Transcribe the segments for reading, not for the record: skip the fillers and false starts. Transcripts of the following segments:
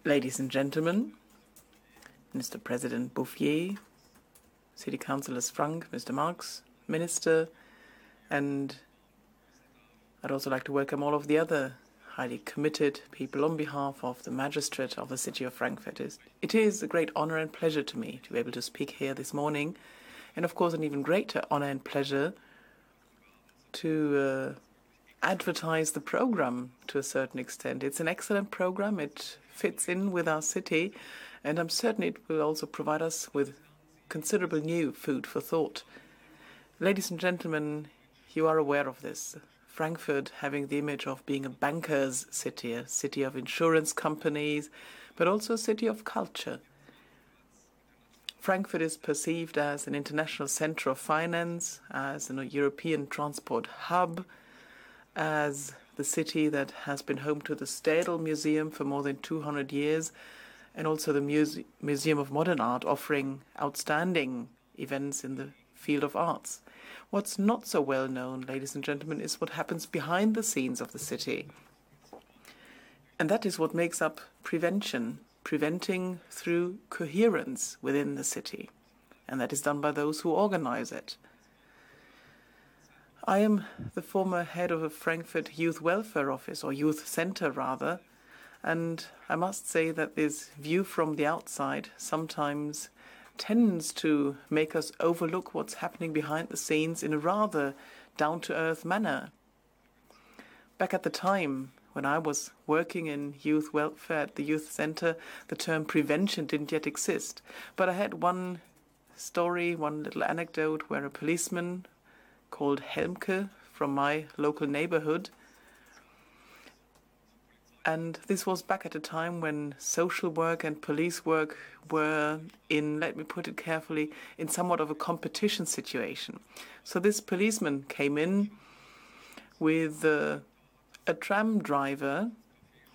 Ladies and gentlemen, Mr. President Bouffier, City Councillors Frank, Mr. Marx, Minister, and I'd also like to welcome all of the other highly committed people on behalf of the magistrate of the city of Frankfurt. It is a great honor and pleasure to me to be able to speak here this morning, and of course an even greater honor and pleasure to advertise the program to a certain extent. It's an excellent program. It fits in with our city, and I'm certain it will also provide us with considerable new food for thought. Ladies and gentlemen, you are aware of this. Frankfurt having the image of being a banker's city, a city of insurance companies, but also a city of culture. Frankfurt is perceived as an international center of finance, as a European transport hub, as the city that has been home to the Städel Museum for more than 200 years, and also the Museum of Modern Art, offering outstanding events in the field of arts. What's not so well known, ladies and gentlemen, is what happens behind the scenes of the city. And that is what makes up prevention, preventing through coherence within the city. And that is done by those who organize it. I am the former head of a Frankfurt Youth Welfare Office, or Youth Center rather, and I must say that this view from the outside sometimes tends to make us overlook what's happening behind the scenes in a rather down-to-earth manner. Back at the time when I was working in youth welfare at the youth center, the term prevention didn't yet exist. But I had one story, one little anecdote where a policeman called Helmke from my local neighborhood. And this was back at a time when social work and police work were in, let me put it carefully, in somewhat of a competition situation. So this policeman came in with a tram driver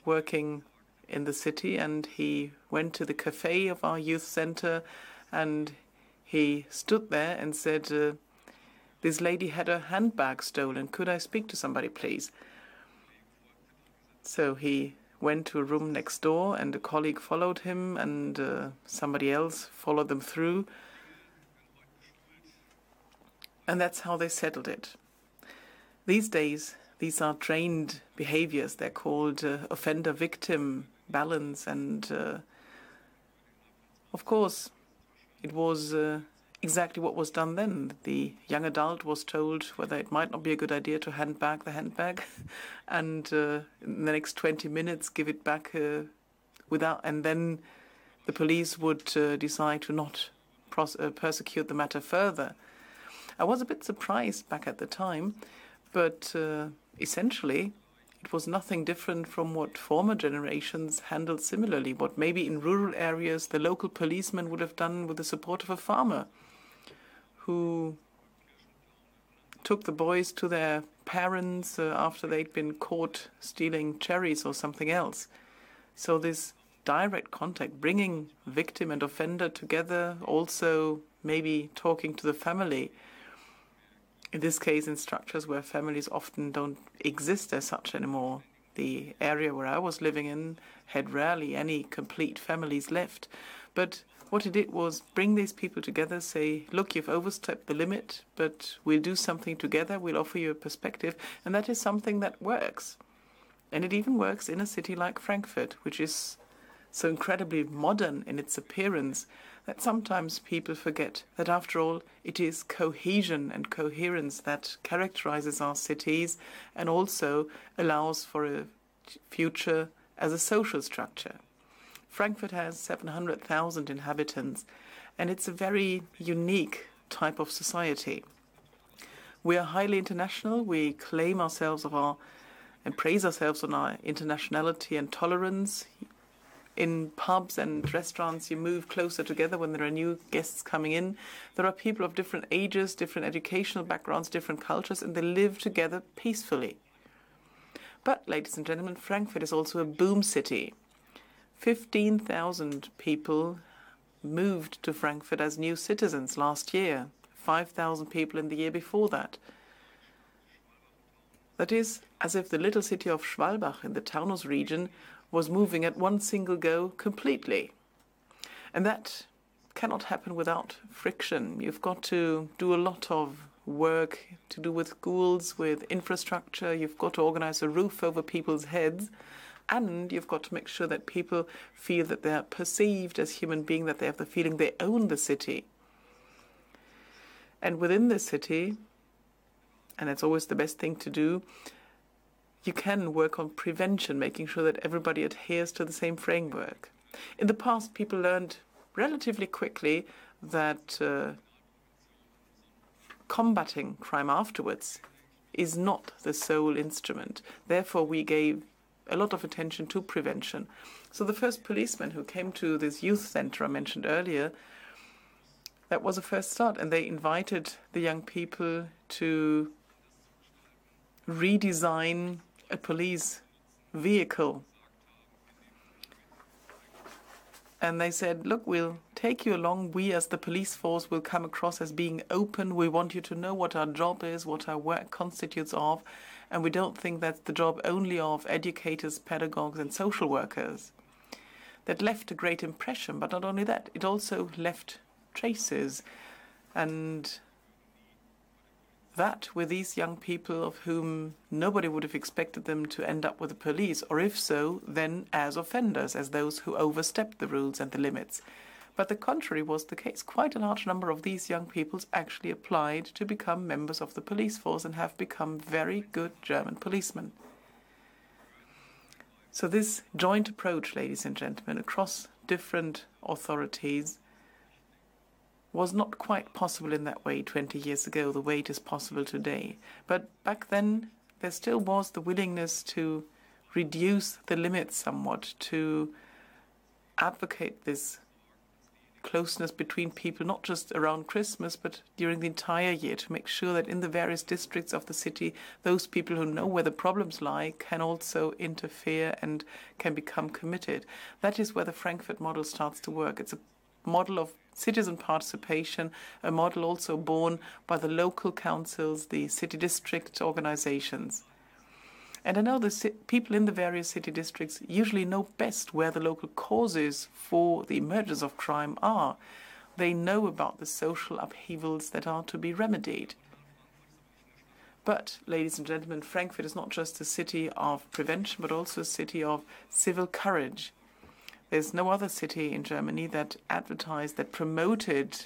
working in the city, and he went to the cafe of our youth center and he stood there and said, this lady had her handbag stolen. Could I speak to somebody, please? So he went to a room next door, and a colleague followed him, and somebody else followed them through. And that's how they settled it. These days, these are trained behaviors. They're called offender-victim balance. And of course, it was exactly what was done then. The young adult was told whether it might not be a good idea to hand back the handbag and in the next 20 minutes give it back without, and then the police would decide to not persecute the matter further. I was a bit surprised back at the time, but essentially it was nothing different from what former generations handled similarly, what maybe in rural areas the local policeman would have done with the support of a farmer who took the boys to their parents after they'd been caught stealing cherries or something else. So this direct contact, bringing victim and offender together, also maybe talking to the family, in this case in structures where families often don't exist as such anymore. The area where I was living in had rarely any complete families left. But what it did was bring these people together, say, look, you've overstepped the limit, but we'll do something together, we'll offer you a perspective, and that is something that works. And it even works in a city like Frankfurt, which is so incredibly modern in its appearance that sometimes people forget that after all it is cohesion and coherence that characterizes our cities and also allows for a future as a social structure. Frankfurt has 700,000 inhabitants, and it's a very unique type of society. We are highly international. We claim ourselves and praise ourselves on our internationality and tolerance. In pubs and restaurants, you move closer together when there are new guests coming in. There are people of different ages, different educational backgrounds, different cultures, and they live together peacefully. But, ladies and gentlemen, Frankfurt is also a boom city. 15,000 people moved to Frankfurt as new citizens last year, 5,000 people in the year before that. That is as if the little city of Schwalbach in the Taunus region was moving at one single go completely. And that cannot happen without friction. You've got to do a lot of work to do with schools, with infrastructure. You've got to organize a roof over people's heads. And you've got to make sure that people feel that they're perceived as human beings, that they have the feeling they own the city. And within the city, and it's always the best thing to do, you can work on prevention, making sure that everybody adheres to the same framework. In the past, people learned relatively quickly that combating crime afterwards is not the sole instrument. Therefore, we gave a lot of attention to prevention. So the first policeman who came to this youth center I mentioned earlier, that was a first start, and they invited the young people to redesign a police vehicle. And they said, look, we'll take you along. We as the police force will come across as being open. We want you to know what our job is, what our work constitutes of. And we don't think that's the job only of educators, pedagogues, and social workers. That left a great impression, but not only that, it also left traces. And that with these young people of whom nobody would have expected them to end up with the police, or if so, then as offenders, as those who overstepped the rules and the limits. But the contrary was the case. Quite a large number of these young people actually applied to become members of the police force and have become very good German policemen. So this joint approach, ladies and gentlemen, across different authorities was not quite possible in that way 20 years ago, the way it is possible today. But back then, there still was the willingness to reduce the limits somewhat, to advocate this closeness between people, not just around Christmas, but during the entire year, to make sure that in the various districts of the city, those people who know where the problems lie can also interfere and can become committed. That is where the Frankfurt model starts to work. It's a model of citizen participation, a model also born by the local councils, the city district organizations. And I know the people in the various city districts usually know best where the local causes for the emergence of crime are. They know about the social upheavals that are to be remedied. But, ladies and gentlemen, Frankfurt is not just a city of prevention, but also a city of civil courage. There's no other city in Germany that advertised, that promoted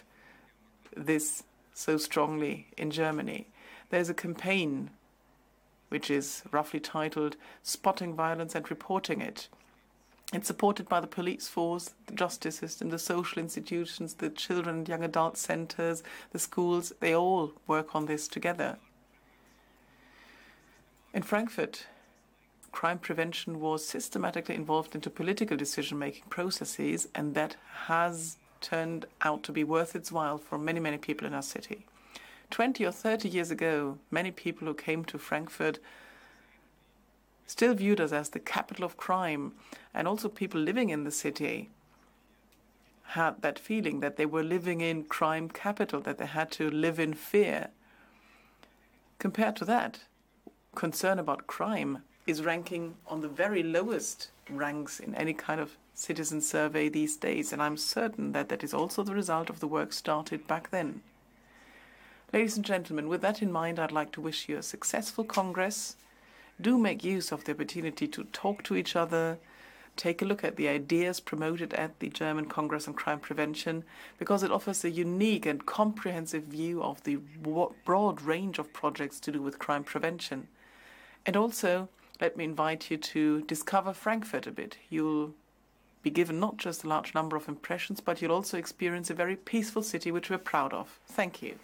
this so strongly in Germany. There's a campaign which is roughly titled Spotting Violence and Reporting It. It's supported by the police force, the justice system, the social institutions, the children and young adult centers, the schools. They all work on this together. In Frankfurt, crime prevention was systematically involved into political decision-making processes, and that has turned out to be worth its while for many, many people in our city. 20 or 30 years ago, many people who came to Frankfurt still viewed us as the capital of crime, and also people living in the city had that feeling that they were living in crime capital, that they had to live in fear. Compared to that, concern about crime is ranking on the very lowest ranks in any kind of citizen survey these days, and I'm certain that that is also the result of the work started back then. Ladies and gentlemen, with that in mind, I'd like to wish you a successful Congress. Do make use of the opportunity to talk to each other, take a look at the ideas promoted at the German Congress on Crime Prevention, because it offers a unique and comprehensive view of the broad range of projects to do with crime prevention. And also, let me invite you to discover Frankfurt a bit. You'll be given not just a large number of impressions, but you'll also experience a very peaceful city which we're proud of. Thank you.